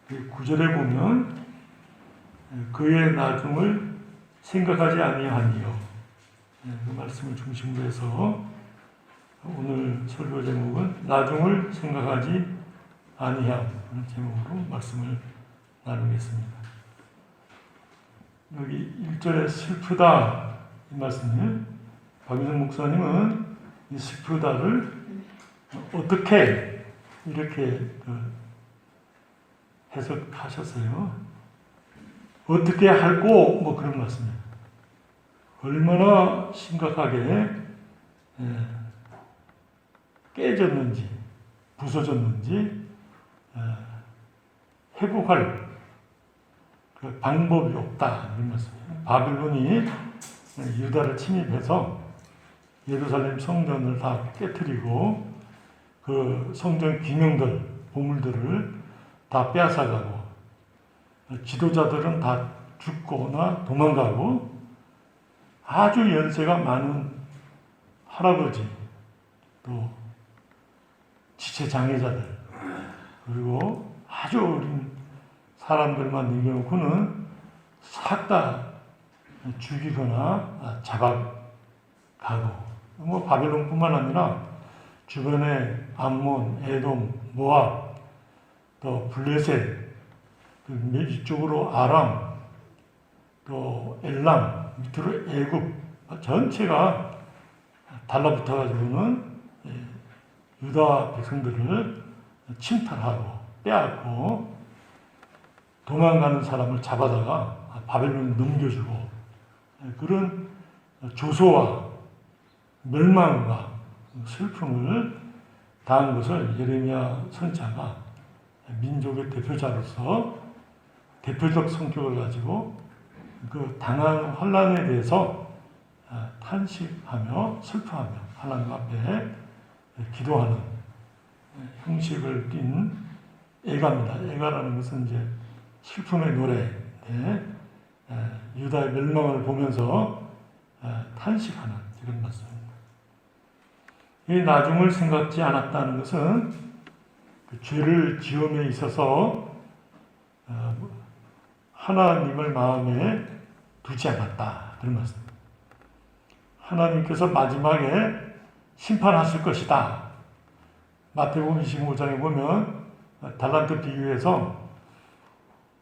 구절에 보면 그의 나중을 생각하지 아니하니요. 그 말씀을 중심으로 해서 오늘 설교 제목은 나중을 생각하지 아니함 제목으로 말씀을 나누겠습니다. 여기 1절에 슬프다 이 말씀을 박윤성 목사님은 이 슬프다를 어떻게 이렇게 해석하셨어요. 어떻게 할꼬 뭐 그런 말씀이에요. 얼마나 심각하게 깨졌는지 부서졌는지 회복할 그 방법이 없다 이런 말씀이에요. 바빌론이 유다를 침입해서 예루살렘 성전을 다 깨뜨리고 그 성전 기명들 보물들을 다 빼앗아가고 지도자들은 다 죽거나 도망가고 아주 연세가 많은 할아버지 또 지체장애자들 그리고 아주 어린 사람들만 남겨놓고는 싹 다 죽이거나 잡아가고 뭐 바벨론뿐만 아니라 주변에 암몬, 에돔, 모압 또 블레셋 이쪽으로 아람, 또 엘람, 밑으로 애굽 전체가 달라붙어가지고는 유다 백성들을 침탈하고 빼앗고 도망가는 사람을 잡아다가 바벨론에 넘겨주고 그런 조소와 멸망과 슬픔을 당한 것을 예레미야 선지자가 민족의 대표자로서 대표적 성격을 가지고 그 당한 환난에 대해서 탄식하며 슬퍼하며 하나님 앞에 기도하는 형식을 띈 애가입니다. 애가라는 것은 이제 슬픔의 노래인데 유다의 멸망을 보면서 탄식하는 이런 말씀입니다. 이 나중을 생각지 않았다는 것은 그 죄를 지음에 있어서 하나님을 마음에 두지 않았다. 그런 말씀입니다. 하나님께서 마지막에 심판하실 것이다. 마태복음 25장에 보면 달란트 비유에서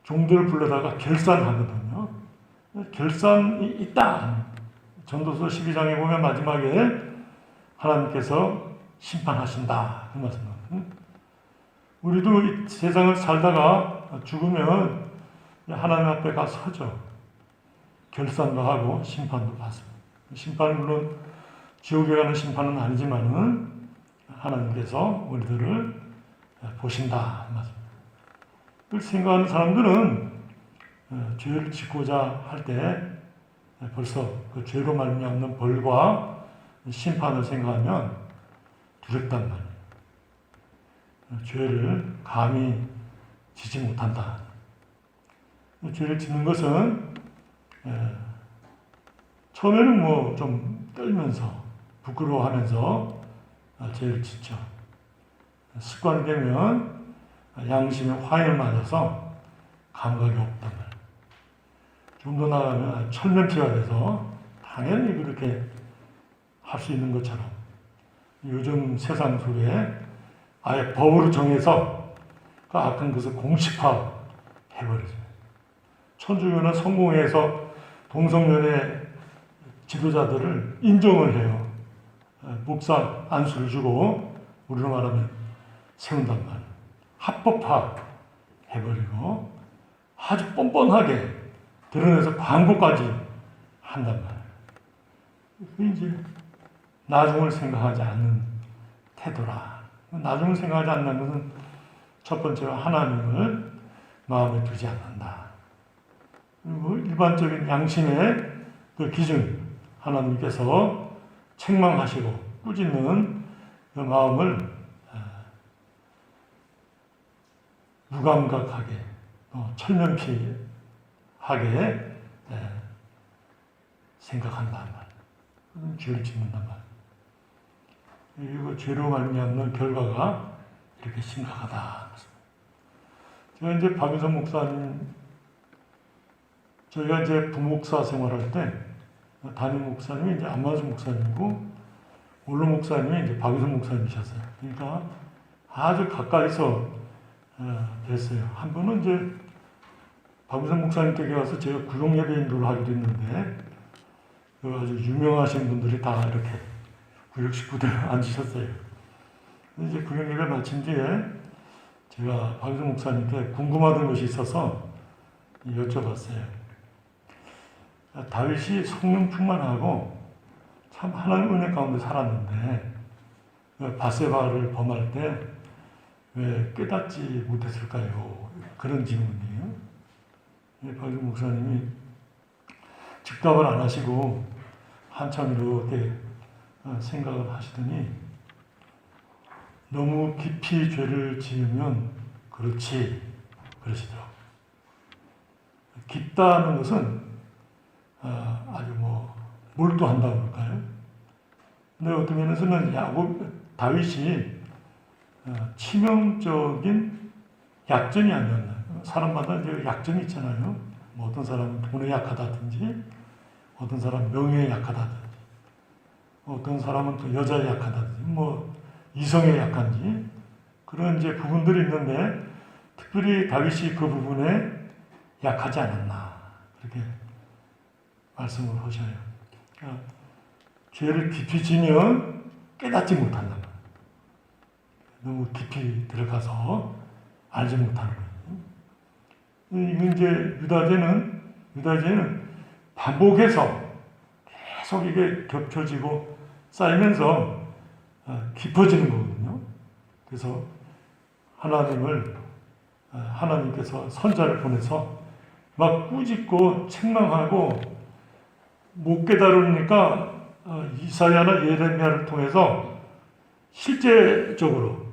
종들을 불러다가 결산하거든요. 결산이 있다. 전도서 12장에 보면 마지막에 하나님께서 심판하신다. 그 말씀입니다. 우리도 이 세상을 살다가 죽으면 하나님 앞에 가서 서죠. 결산도 하고 심판도 받습니다. 심판은 물론 지옥에 가는 심판은 아니지만은 하나님께서 우리들을 보신다. 그걸 생각하는 사람들은 죄를 짓고자 할 때 벌써 그 죄로 말미암는 벌과 심판을 생각하면 두렵단 말이에요. 죄를 감히 지지 못한다. 죄를 짓는 것은 처음에는 뭐 좀 떨면서 부끄러워하면서 죄를 짓죠. 습관이 되면 양심의 화해를 맞아서 감각이 없단 말이에요. 좀 더 나아가면 철면피가 돼서 당연히 그렇게 할 수 있는 것처럼 요즘 세상 속에 아예 법으로 정해서 그 악한 것을 공식화해버리죠. 천주교는 성공해서 동성연애 지도자들을 인정을 해요. 목사 안수를 주고 우리로 말하면 세운단 말이에요. 합법화해버리고 아주 뻔뻔하게 드러내서 광고까지 한단 말이에요. 그게 이제 나중을 생각하지 않는 태도라. 나중을 생각하지 않는 것은 첫 번째로 하나님을 마음에 두지 않는다. 그리고 일반적인 양심의 그 기준, 하나님께서 책망하시고 꾸짖는 그 마음을 무감각하게, 철면피하게 생각한단 말이에요. 죄를 짓는단 말이에요. 그리고 죄로 말미암는 결과가 이렇게 심각하다. 제가 이제 박유선 목사님, 저희가 이제 부목사 생활할 때 담임 목사님이 이제 안만수 목사님이고 원로 목사님이 이제 박유선 목사님이셨어요. 그러니까 아주 가까이서 뵀어요. 한 번은 이제 박유선 목사님 댁에 와서 제가 구역 예배 인도를 하기도 했는데 그 아주 유명하신 분들이 다 이렇게 구역 식구들 앉으셨어요. 이제 구역 예배 마친 뒤에 제가 박유선 목사님께 궁금하던 것이 있어서 여쭤봤어요. 다윗이 성령 충만하고 참 하나님 은혜 가운데 살았는데 바세바를 범할 때 왜 깨닫지 못했을까요? 그런 질문이에요. 박유선 목사님이 즉답을 안 하시고 한참 이렇게 생각을 하시더니 너무 깊이 죄를 지으면 그렇지 그러시더라고요. 깊다는 것은 아주 몰두한다고 할까요? 근데 어떤 면에서는 다윗이 치명적인 약점이 아니었나. 사람마다 이제 약점이 있잖아요. 어떤 사람은 돈에 약하다든지, 어떤 사람은 명예에 약하다든지, 어떤 사람은 또 여자에 약하다든지, 이성에 약한지, 그런 이제 부분들이 있는데, 특별히 다윗이 그 부분에 약하지 않았나. 그렇게 말씀을 하셔요. 그러니까 죄를 깊이 지면 깨닫지 못한다. 너무 깊이 들어가서 알지 못하는 거예요. 이건 이제 유다죄는 반복해서 계속 이게 겹쳐지고 쌓이면서 깊어지는 거거든요. 그래서 하나님께서 선자를 보내서 막 꾸짖고 책망하고 못 깨달으니까 이사야나 예레미야를 통해서 실제적으로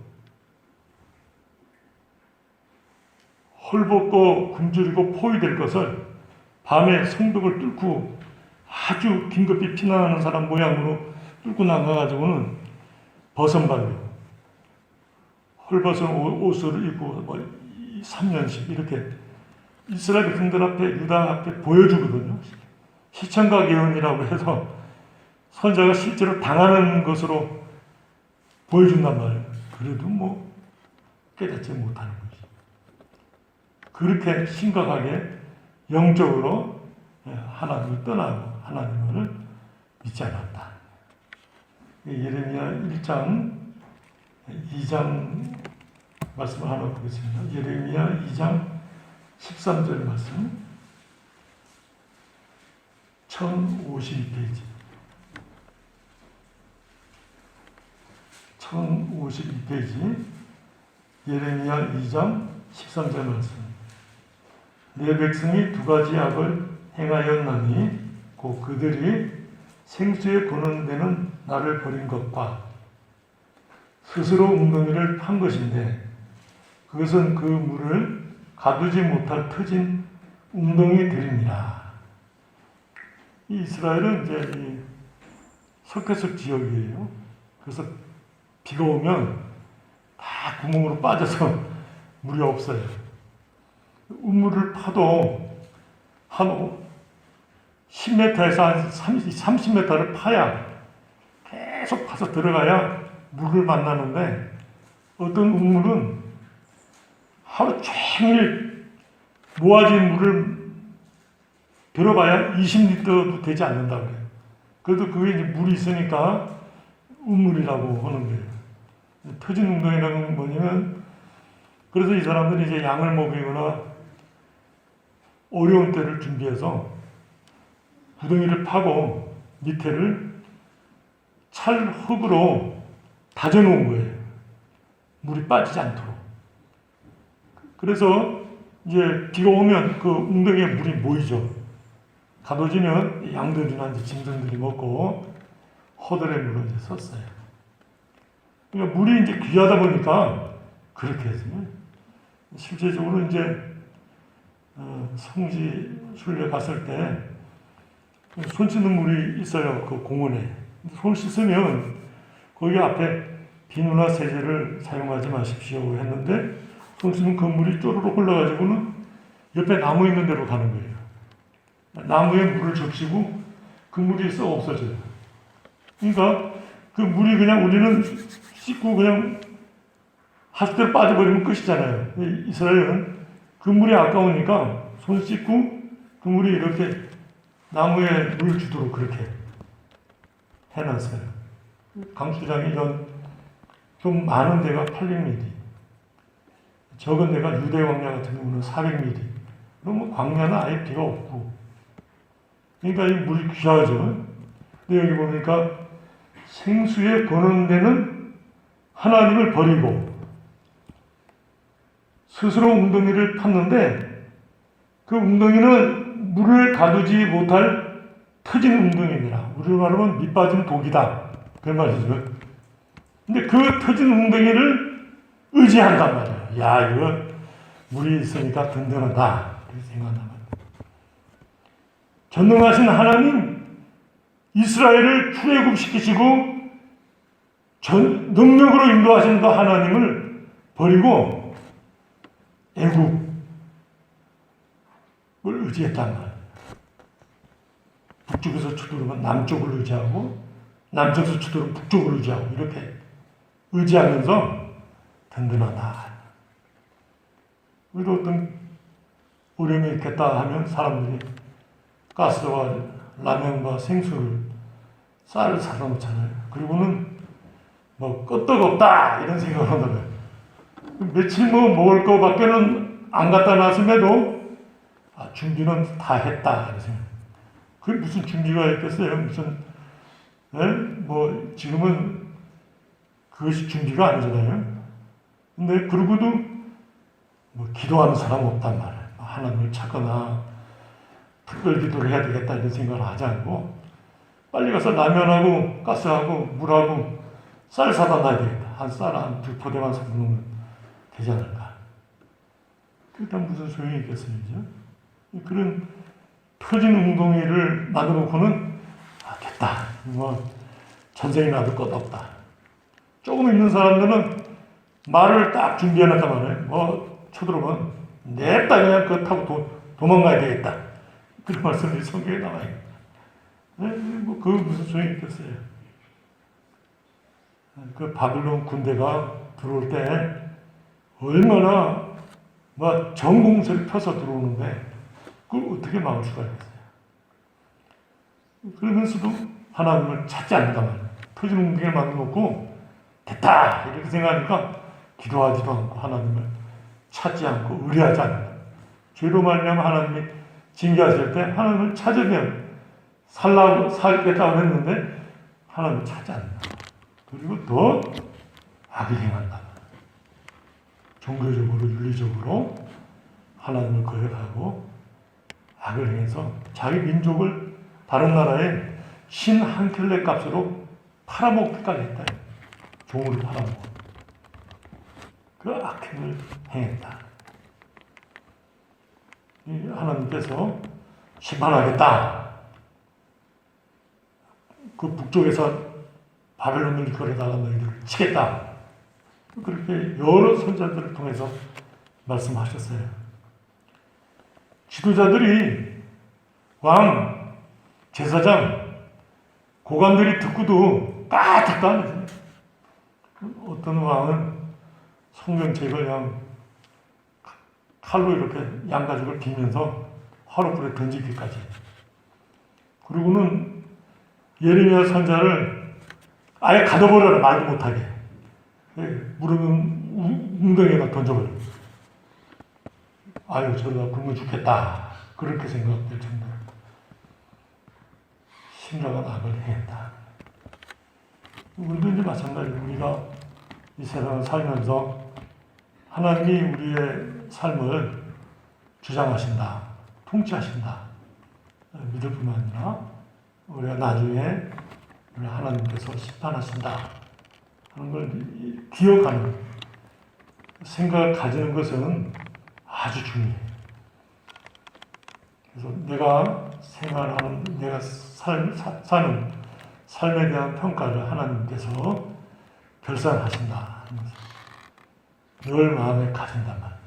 헐벗고 굶주리고 포위될 것을 밤에 성벽을 뚫고 아주 긴급히 피난하는 사람 모양으로 뚫고 나가가지고는 버선발로 헐벗은 옷을 입고 3년씩 이렇게 이스라엘 백성들 앞에 유다 앞에 보여주거든요. 시청각 예언이라고 해서 선자가 실제로 당하는 것으로 보여준단 말이에요. 그래도 깨닫지 못하는 거지. 그렇게 심각하게 영적으로 하나님을 떠나고 하나님을 믿지 않았다. 예레미야 1장, 2장 말씀을 하나 보겠습니다. 예레미야 2장 13절 말씀 1052페이지 1052페이지 예레미야 2장 13절 말씀 내 백성이 두 가지 악을 행하였나니 곧 그들이 생수에 고는 데는 나를 버린 것과 스스로 웅덩이를 판 것인데 그것은 그 물을 가두지 못할 터진 웅덩이들입니다. 이스라엘은 이제 이 석회석 지역이에요. 그래서 비가 오면 다 구멍으로 빠져서 물이 없어요. 우물을 파도 한 10m에서 한 30m를 파야 계속 파서 들어가야 물을 만나는데 어떤 우물은 하루 종일 모아진 물을 들어봐야 20리터도 되지 않는다고 해요. 그래도 그게 이제 물이 있으니까 우물이라고 하는 거예요. 터진 웅덩이라는 건 뭐냐면 그래서 이 사람들이 이제 양을 먹이거나 어려운 때를 준비해서 구덩이를 파고 밑에를 찰흙으로 다져놓은 거예요. 물이 빠지지 않도록. 그래서 이제 비가 오면 그 웅덩이에 물이 모이죠. 가둬지면 양들이나 이제 짐승들이 먹고 허들의 물로 이제 썼어요. 그러니까 물이 이제 귀하다 보니까 그렇게 했어요. 실제적으로 이제 성지 순례 갔을 때 손 씻는 물이 있어요. 그 공원에. 손 씻으면 거기 앞에 비누나 세제를 사용하지 마십시오 했는데 손 쓰면 그 물이 쪼르륵 흘러가지고는 옆에 나무 있는 데로 가는 거예요. 나무에 물을 적시고 그 물이 썩 없어져요. 그러니까 그 물이 그냥 우리는 씻고 그냥 하수대로 빠져버리면 끝이잖아요. 이스라엘은 그 물이 아까우니까 손 씻고 그 물이 이렇게 나무에 물 주도록 그렇게 해놨어요. 강수량이 좀 많은 데가 800mm, 적은 데가 유대 광야 같은 경우는 400mm. 그럼 광야는 아예 비가 없고. 그러니까 이 물이 귀하죠. 근데 여기 보니까 생수에 버는 데는 하나님을 버리고 스스로 웅덩이를 팠는데 그 웅덩이는 물을 가두지 못할 터진 웅덩이니라. 우리로 말하면 밑 빠진 독이다. 그 말이죠. 근데 그 터진 웅덩이를 의지한단 말이에요. 야, 이거 물이 있으니까 든든하다. 이렇게 생각한단 말이에요. 전능하신 하나님, 이스라엘을 출애굽시키시고 능력으로 인도하신 그 하나님을 버리고 애굽을 의지했단 말이에요. 북쪽에서 쳐들어오면 남쪽을 의지하고 남쪽에서 쳐들어오면 북쪽을 의지하고 이렇게 의지하면서 든든하다. 우리도 어떤 어려움이 있겠다 하면 사람들이 가스와 라면과 생수를 쌀을 사다 놓잖아요. 그리고는 뭐 끄떡없다 이런 생각을 한다고요. 며칠 뭐 먹을 거밖에는 안 갖다 놨음에도 준비는 다 했다 이런 생각. 그게 무슨 준비가 있겠어요? 무슨 뭐 지금은 그것이 준비가 아니잖아요. 근데 그러고도 뭐 기도하는 사람 없단 말이에요. 하나님을 찾거나 특별 기도를 해야 되겠다 이런 생각을 하지 않고 빨리 가서 라면하고 가스하고 물하고 쌀 사다 놔야 되겠다. 한 쌀 한 2포대만 사다 놓으면 되지 않을까. 그렇다면 무슨 소용이 있겠어요, 그죠? 그런 터진 웅덩이를 놔둬놓고는 됐다. 뭐 전생이 나도 것 없다. 조금 있는 사람들은 말을 딱 준비해놨단 말이에요. 뭐 쳐들어오면 냅다 그냥 그거 타고 도망가야 되겠다. 그런 말씀이 성경에 나와요. 뭐 그 무슨 소용이 있겠어요. 그 바빌론 군대가 들어올 때 얼마나 뭐 전공세를 펴서 들어오는데 그걸 어떻게 막을 수가 있겠어요. 그러면서도 하나님을 찾지 않는단 말이에요. 터진 웅덩이에 만들어놓고 됐다 이렇게 생각하니까 기도하지도 않고 하나님을 찾지 않고 의뢰하지 않는다. 죄로 말미암아 하나님이 징계하실 때 하나님을 찾으면 살겠다고 했는데 하나님을 찾지 않는다. 그리고 더 악을 행한다. 종교적으로 윤리적으로 하나님을 거역하고 악을 행해서 자기 민족을 다른 나라에 신 한 켤레 값으로 팔아먹기까지 했다. 종으로 팔아먹고 그 악행을 행했다. 하나님께서 심판하겠다. 그 북쪽에서 바벨론을 거려다가 너희들을 치겠다. 그렇게 여러 선자들을 통해서 말씀하셨어요. 지도자들이 왕, 제사장, 고관들이 듣고도 까딱까딱. 어떤 왕은 성경책을 그냥 칼로 이렇게 양가죽을 비면서 화롯불에 던지기까지. 그리고는 예레미야 선자를 아예 가둬버려라 말도 못하게. 무릎은 웅덩이에다 던져버려. 아유 저러다 굶어 죽겠다. 그렇게 생각될 정도로 심각한 악을 행했다. 우리도 이제 마찬가지로 우리가 이 세상을 살면서 하나님이 우리의 삶을 주장하신다, 통치하신다 믿을 뿐만 아니라 우리가 나중에 우리 하나님께서 심판하신다 하는 걸 기억하는 생각을 가지는 것은 아주 중요해요. 그래서 내가 생활하는, 내가 사는 삶에 대한 평가를 하나님께서 결산하신다. 늘 마음에 가진단 말이에요.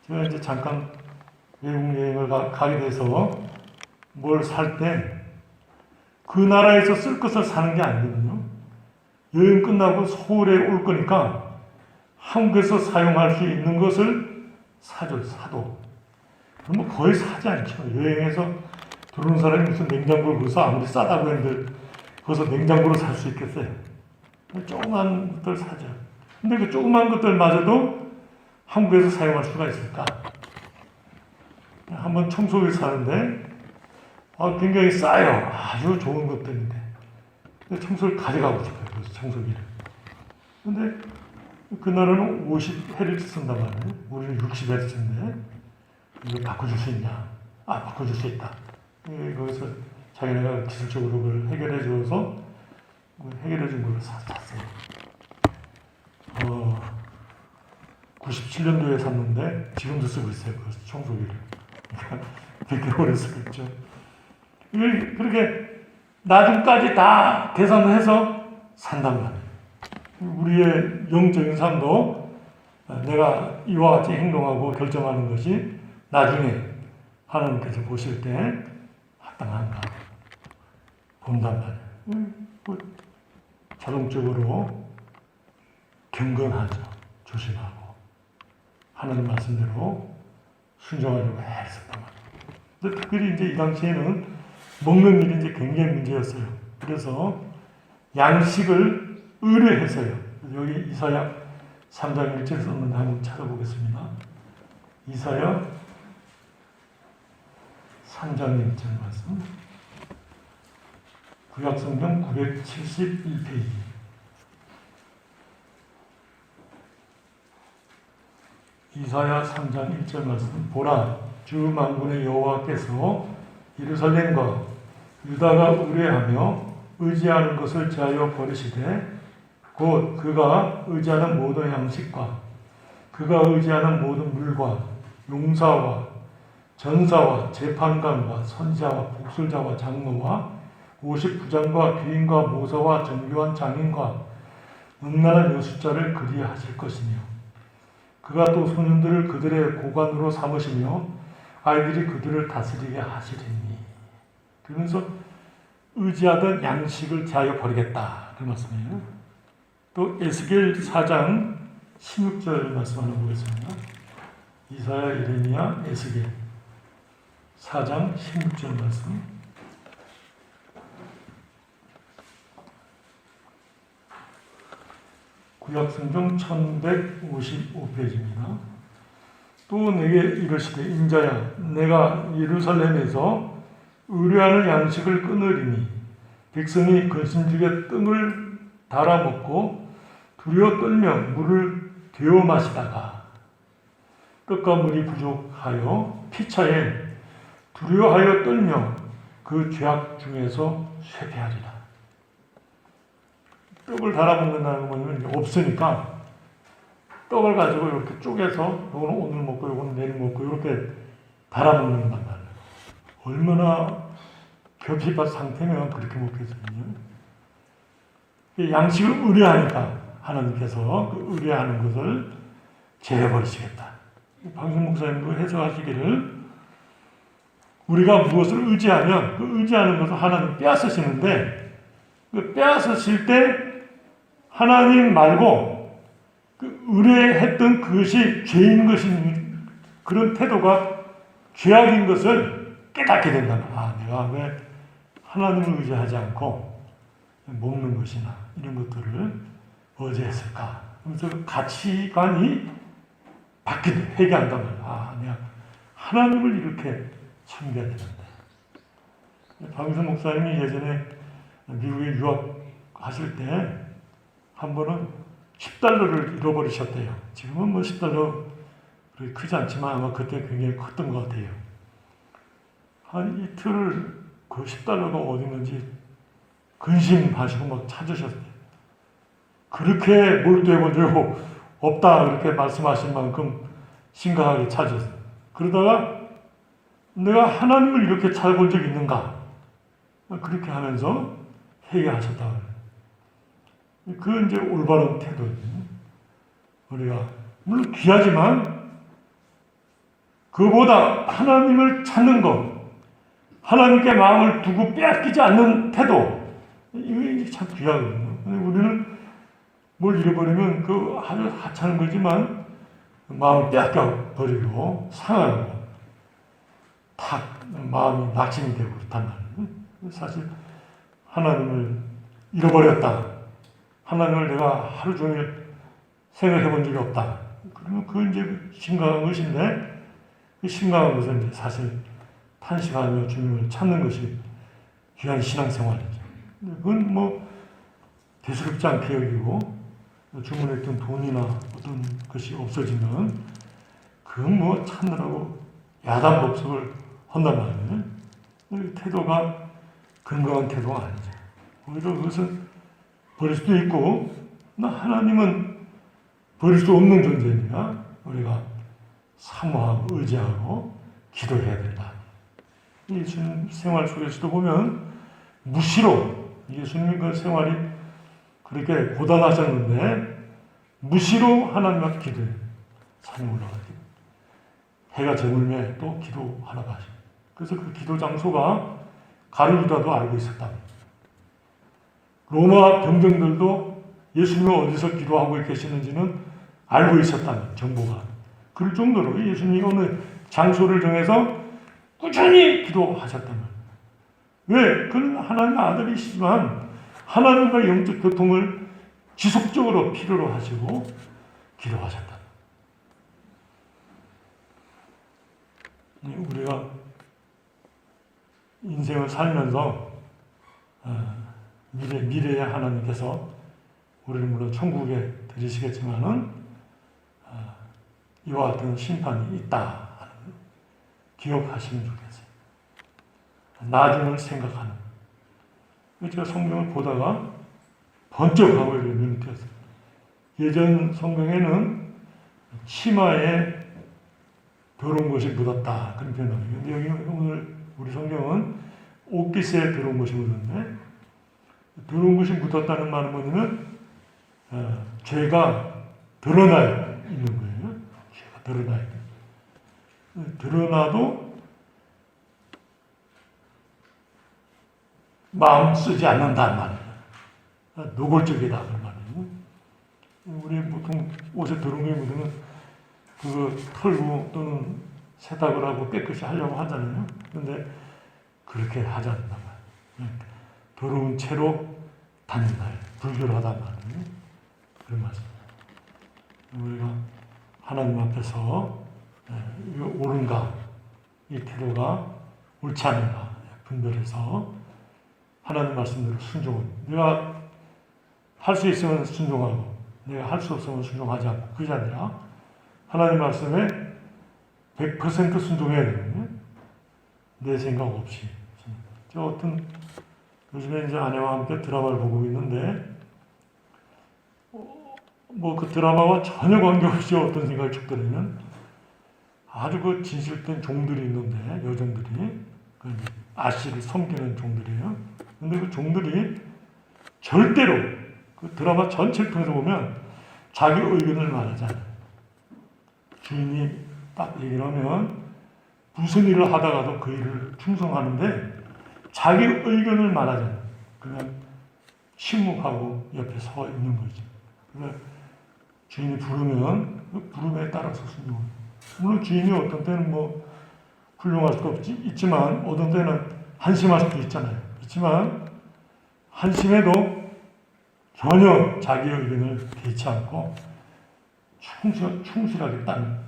제가 이제 잠깐 외국 여행을 가게 돼서 뭘 살 때 그 나라에서 쓸 것을 사는 게 아니거든요. 여행 끝나고 서울에 올 거니까 한국에서 사용할 수 있는 것을 사죠, 사도. 그럼 거의 사지 않죠. 여행에서 들어오는 사람이 무슨 냉장고를 거기서 아무리 싸다고 했는데 거기서 냉장고를 살 수 있겠어요. 조그만 것들 사죠. 근데 그 조그만 것들마저도 한국에서 사용할 수가 있을까? 한번 청소기 사는데 굉장히 싸요. 아주 좋은 것들인데. 근데 청소기를 가져가고 싶어요. 그래서 청소기를. 근데 그날은 50Hz 쓴단 말이에요. 우리는 60Hz인데 이거 바꿔줄 수 있냐? 바꿔줄 수 있다. 거기서 자기네가 기술적으로 그걸 해결해 줘서 해결해 준 걸 샀어요. 97년도에 샀는데 지금도 쓰고 있어요. 그 청소기를. 되게 오래 쓰고 있죠. 그렇게 나중까지 다 계산을 해서 산단 말이에요. 우리의 영적인 삶도 내가 이와 같이 행동하고 결정하는 것이 나중에 하나님께서 보실 때 합당한가 본단 말이에요. 자동적으로 경건하죠. 조심하고 하나님 말씀대로 순종하려고 했었단 말이에요. 근데 특별히 이제 이 당시에는 먹는 일이 이제 굉장히 문제였어요. 그래서 양식을 의뢰해서요. 여기 이사야 3장 1절 썼는데 한번 찾아보겠습니다. 이사야 3장 1절 말씀. 구약성경 971페이지. 이사야 3장 1절 말씀. 보라, 주 만군의 여호와께서 예루살렘과 유다가 의뢰하며 의지하는 것을 제하여 버리시되 곧 그가 의지하는 모든 양식과 그가 의지하는 모든 물과 용사와 전사와 재판관과 선지자와 복술자와 장로와 50부장과 귀인과 모사와 정교한 장인과 음란한 여숫자를 그리하실 것이며 그가 또 소년들을 그들의 고관으로 삼으시며 아이들이 그들을 다스리게 하시리니. 그러면서 의지하던 양식을 제하여 버리겠다. 그 말씀이에요. 또 에스겔 4장 16절 말씀 하나 보겠습니다. 이사야, 예레미야, 에스겔 4장 16절 말씀. 구약성경 1155페이지입니다. 또 내게 이르시되 인자야 내가 예루살렘에서 의뢰하는 양식을 끊으리니 백성이 근심중에 뜸을 달아먹고 두려워 떨며 물을 데워 마시다가 떡과 물이 부족하여 피차에 두려워하여 떨며 그 죄악 중에서 쇠퇴하리라. 떡을 달아먹는다는 건 뭐냐면 없으니까 떡을 가지고 이렇게 쪼개서 이거는 오늘 먹고 이거는 내일 먹고 이렇게 달아먹는 거다. 얼마나 결핍한 상태면 그렇게 먹겠거든요. 양식을 의뢰하니까 하나님께서 그 의뢰하는 것을 제해버리시겠다. 박윤 목사님도 해석하시기를 우리가 무엇을 의지하면 그 의지하는 것을 하나님 빼앗으시는데 그 빼앗으실 때 하나님 말고 그 의뢰했던 그것이 죄인 것인 그런 태도가 죄악인 것을 깨닫게 된다면 내가 왜 하나님을 의지하지 않고 먹는 것이나 이런 것들을 의지했을까? 그래서 가치관이 바뀌는 회개한단 말이야. 내가 하나님을 이렇게 섬겨야 되는데. 박윤선 목사님이 예전에 미국에 유학하실 때 한 번은 $10를 잃어버리셨대요. 지금은 뭐 $10 크지 않지만 아마 그때 굉장히 컸던 것 같아요. 한 이틀 그 $10가 어디 있는지 근심하시고 막 찾으셨어요. 그렇게 몰두해 본 적 없다 그렇게 말씀하신 만큼 심각하게 찾았어요. 그러다가 내가 하나님을 이렇게 찾아본 적 있는가? 그렇게 하면서 회개하셨다. 그 이제 올바른 태도예요. 우리가 물론 귀하지만 그보다 하나님을 찾는 것, 하나님께 마음을 두고 빼앗기지 않는 태도, 이게 참 귀하거든요. 우리는 뭘 잃어버리면 그 아주 하찮은 거지만 마음을 빼앗겨 버리고 상하고 탁 마음이 낙심이 되고 그렇단 말이에요. 사실 하나님을 잃어버렸다. 하나님을 내가 하루 종일 생각해 본 적이 없다. 그러면 그건 이제 심각한 것인데, 그 심각한 것은 이제 사실 탄식하며 주님을 찾는 것이 귀한 신앙생활이죠. 그건 뭐 대수롭지 않게 여기고, 주문했던 돈이나 어떤 것이 없어지면 그건 뭐 찾느라고 야단법석을 한단 말이에요. 태도가 건강한 태도가 아니죠. 오히려 그것은 버릴 수도 있고, 하나님은 버릴 수 없는 존재니까 우리가 사모하고 의지하고 기도해야 된다. 예수님 생활 속에서도 보면 무시로, 예수님 그 생활이 그렇게 고단하셨는데 무시로 하나님 앞 기도해. 산에 올라가지고 해가 저물매 또 기도하러 가시고, 그래서 그 기도 장소가 가룟유다도 알고 있었다. 로마 병정들도 예수님이 어디서 기도하고 계시는지는 알고 있었다는 정보가. 그럴 정도로 예수님이 어느 장소를 정해서 꾸준히 기도하셨다는. 왜? 그는 하나님의 아들이시지만 하나님과 영적 교통을 지속적으로 필요로 하시고 기도하셨다. 우리가 인생을 살면서 미래의 하나님께서 우리를 물론 천국에 들이시겠지만은 이와 같은 심판이 있다 하는 걸 기억하시면 좋겠어요. 나중을 생각하는. 제가 성경을 보다가 번쩍 하고 이렇게 눈이 띄었어요. 예전 성경에는 치마에 더러운 것이 묻었다 그런 표현을 해요. 근데 여기 오늘 우리 성경은 옷깃에 더러운 것이 묻었네. 더러운 것이 묻었다는 말은 뭐냐면 죄가 드러나 있는 거예요. 죄가 드러나 있는. 드러나도 마음 쓰지 않는다는 말이에요. 노골적이다 그 말이에요. 우리 보통 옷에 더러운 게 묻으면 그거 털고 또는 세탁을 하고 깨끗이 하려고 하잖아요. 그런데 그렇게 하지 않는단 말이에요. 더러운 채로 다닌다. 불결하단 말이에요. 그런 말씀. 우리가 하나님 앞에서 이거 옳은가, 이 태도가 옳지 않은가 분별해서 하나님 말씀대로 순종을. 내가 할 수 있으면 순종하고 내가 할 수 없으면 순종하지 않고, 그게 아니라 하나님 말씀에 100% 순종해야 되거든요. 내 생각 없이. 저 어떤 요즘에 이제 아내와 함께 드라마를 보고 있는데 뭐 그 드라마와 전혀 관계없이 어떤 생각이 쭉 들으면 아주 그 진실된 종들이 있는데, 여종들이 그 아씨를 섬기는 종들이에요. 근데 그 종들이 절대로 그 드라마 전체를 통해서 보면 자기 의견을 말하지 않아요. 주인이 딱 얘기를 하면 무슨 일을 하다가도 그 일을 충성하는데 자기 의견을 말하지 않아요. 그냥 침묵하고 옆에 서 있는 거죠. 그래서 주인이 부르면 그 부름에 따라서 순종을. 물론 주인이 어떤 때는 뭐 훌륭할 수도 있지만 어떤 때는 한심할 수도 있잖아요. 있지만 한심해도 전혀 자기 의견을 개의치 않고 충실하게 따르는.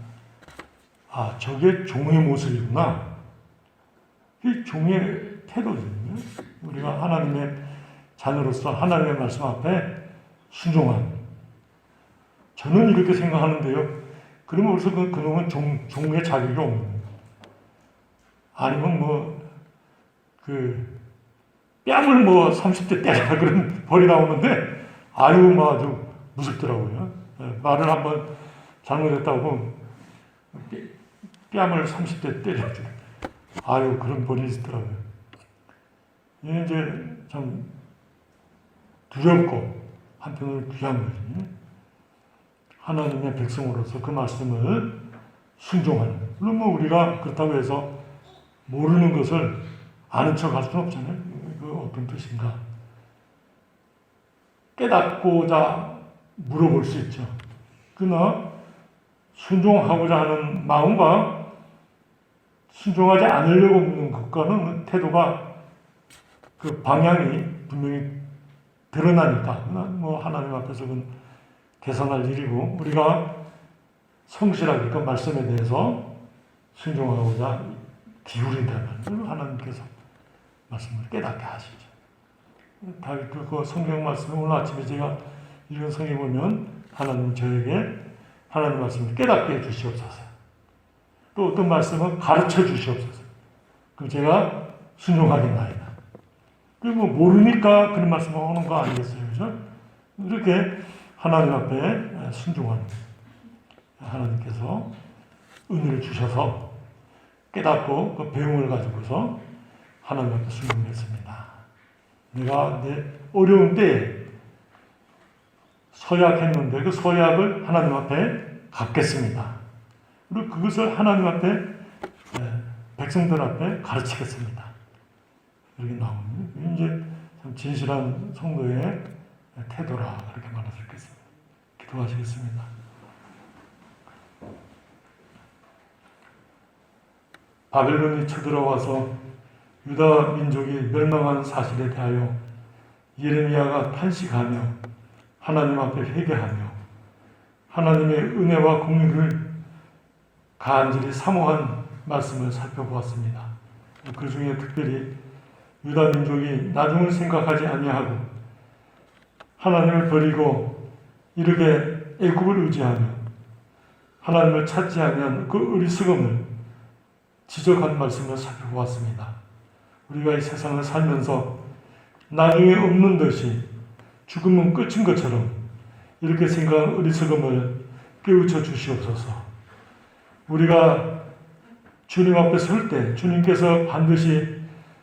아, 저게 종의 모습이구나. 이 종의 태도거든요. 우리가 하나님의 자녀로서 하나님의 말씀 앞에 순종하는. 저는 이렇게 생각하는데요. 그러면 벌써 그놈은 종의 자격이 없는 거예요. 아니면 뺨을 30대 때리라 그런 벌이 나오는데, 아유, 아주 무섭더라고요. 말을 한번 잘못했다고 뺨을 30대 때려줘. 아유, 그런 벌이 있더라고요. 이게 이제 참 두렵고 한편으로 귀한 거지. 하나님의 백성으로서 그 말씀을 순종하는. 물론 뭐 우리가 그렇다고 해서 모르는 것을 아는 척 할 수는 없잖아요. 그 어떤 뜻인가. 깨닫고자 물어볼 수 있죠. 그러나 순종하고자 하는 마음과 순종하지 않으려고 묻는 것과는 태도가 그 방향이 분명히 드러나니까 뭐 하나님 앞에서 그건 계산할 일이고 우리가 성실하게 그 말씀에 대해서 순종하고자 기울인다면 하나님께서 말씀을 깨닫게 하시죠. 다윗 그 성경 말씀을 오늘 아침에 제가 읽은 성경 보면 하나님 저에게 하나님 말씀을 깨닫게 해주시옵소서. 또 어떤 말씀은 가르쳐 주시옵소서. 그럼 제가 순종하겠나이다. 그리고 모르니까 그런 말씀을 하는 거 아니겠어요? 그죠? 이렇게 하나님 앞에 순종하는 하나님께서 은혜를 주셔서 깨닫고 그 배움을 가지고서 하나님 앞에 순종했습니다. 내가 내 어려운 때에 서약했는데 그 서약을 하나님 앞에 갚겠습니다. 그리고 그것을 하나님 앞에 백성들 앞에 가르치겠습니다. 이렇게 나오는 이제 참 진실한 성도의 태도라 그렇게 말할 수 있겠습니다. 기도하시겠습니다. 바벨론이 쳐들어와서 유다 민족이 멸망한 사실에 대하여 예레미야가 탄식하며 하나님 앞에 회개하며 하나님의 은혜와 공의를 간절히 사모한 말씀을 살펴보았습니다. 그 중에 특별히 유다 민족이 나중을 생각하지 아니하고 하나님을 버리고 이렇게 애굽을 의지하며 하나님을 찾지 아니한 그 어리석음을 지적한 말씀을 살펴보았습니다. 우리가 이 세상을 살면서 나중에 없는 듯이 죽음은 끝인 것처럼 이렇게 생각한 어리석음을 깨우쳐 주시옵소서. 우리가 주님 앞에 설 때 주님께서 반드시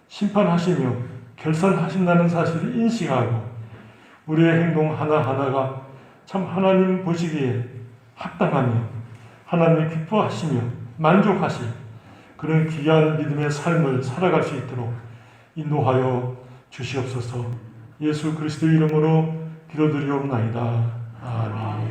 심판하시며 결산하신다는 사실을 인식하고 우리의 행동 하나하나가 참 하나님 보시기에 합당하며 하나님이 기뻐하시며 만족하시 그런 귀한 믿음의 삶을 살아갈 수 있도록 인도하여 주시옵소서. 예수 그리스도 이름으로 기도드리옵나이다. 아멘.